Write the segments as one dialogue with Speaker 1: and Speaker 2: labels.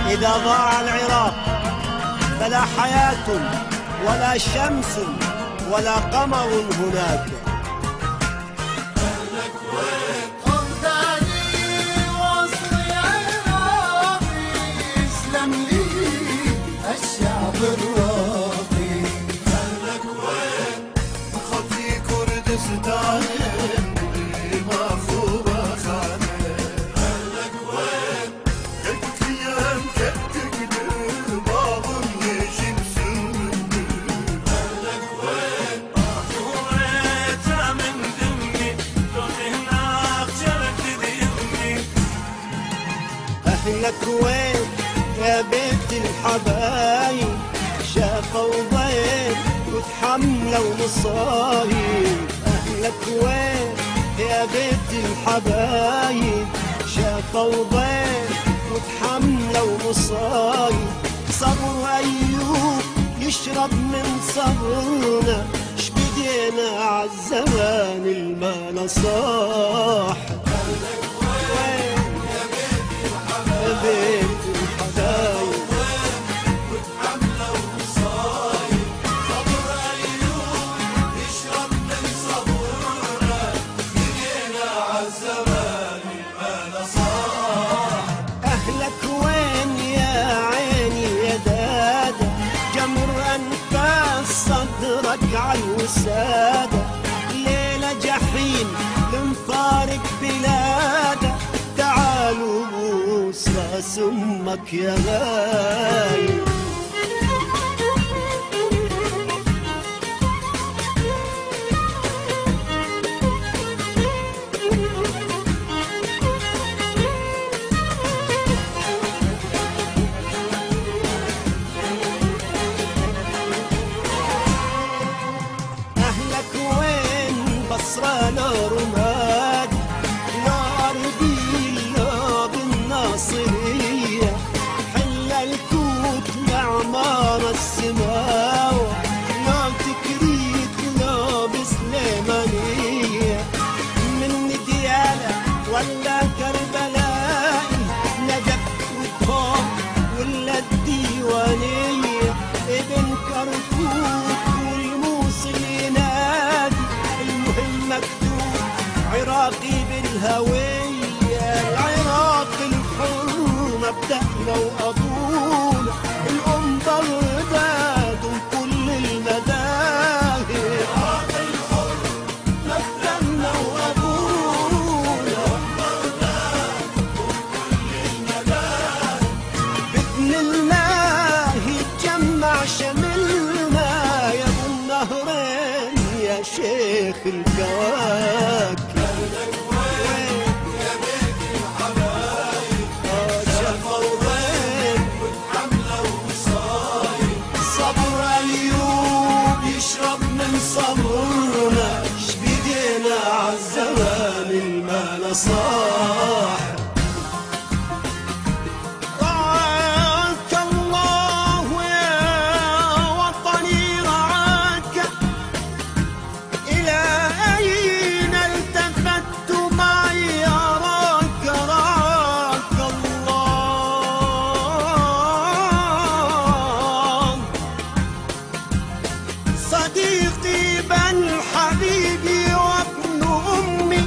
Speaker 1: إذا ضاع العراق فلا حياة ولا شمس ولا قمر هناك.
Speaker 2: الشعب الراقي أهلك وين خطي كردستان اللي مغصوبة خانة. أهلك وين كتيان كتقدر باظن يجيب سنة. أهلك وين طوريتها من دمي رحت هناك جرت دمي.
Speaker 1: أهلك وين يا بيت الحبايب شافوا ضيف وتحملوا مصايب. أهلك وين يا بيت الحبايب شافوا ضيف وتحملوا مصايب. صبر أيوب يشرب من صبرنا شبدينا عالزمان الما صاح. أهلك وين يا بيت الحبايب عالوسادة. ليلة جحيم لنفارق بلادة. تعالوا بوس راس امك يا غايب. نار رماد نار بالله بالناصرية. حل الكوت معمار السماوة نار تكريت نار بسليمانية. من ديالة ولا كربلائي نجف وطاب ولا الديوانية. ابن كركوك والموصل ينادي مكتوب عراقي بالهوية. العراق الحر مبدأنا وأبونا. الأم بغداد وكل المذاهب. العراق الحر مبدأنا وأبونا. بغداد وكل المذاهب. بإذن الله يتجمع شملنا يا أبو النهرين يا شيخ الكواكب. أهلك وين يا بيت الحبايب شافوا ضيف وتحملوا مصايب. صبر أيوب يشرب من صبرنا شبيدينا عالزمان الما صاح. صديقي بن حبيبي وابن أمي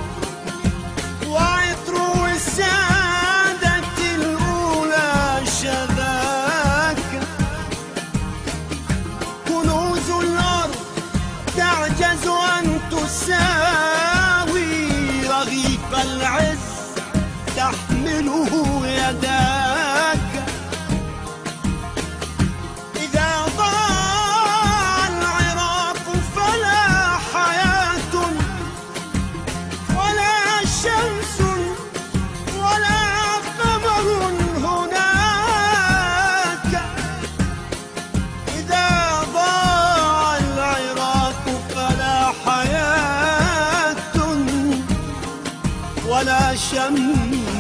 Speaker 1: وعطر السادة الأولى شذاك. كنوز الأرض تعجز أن تساوي رغيف العز تحمله يداك. ولا شمس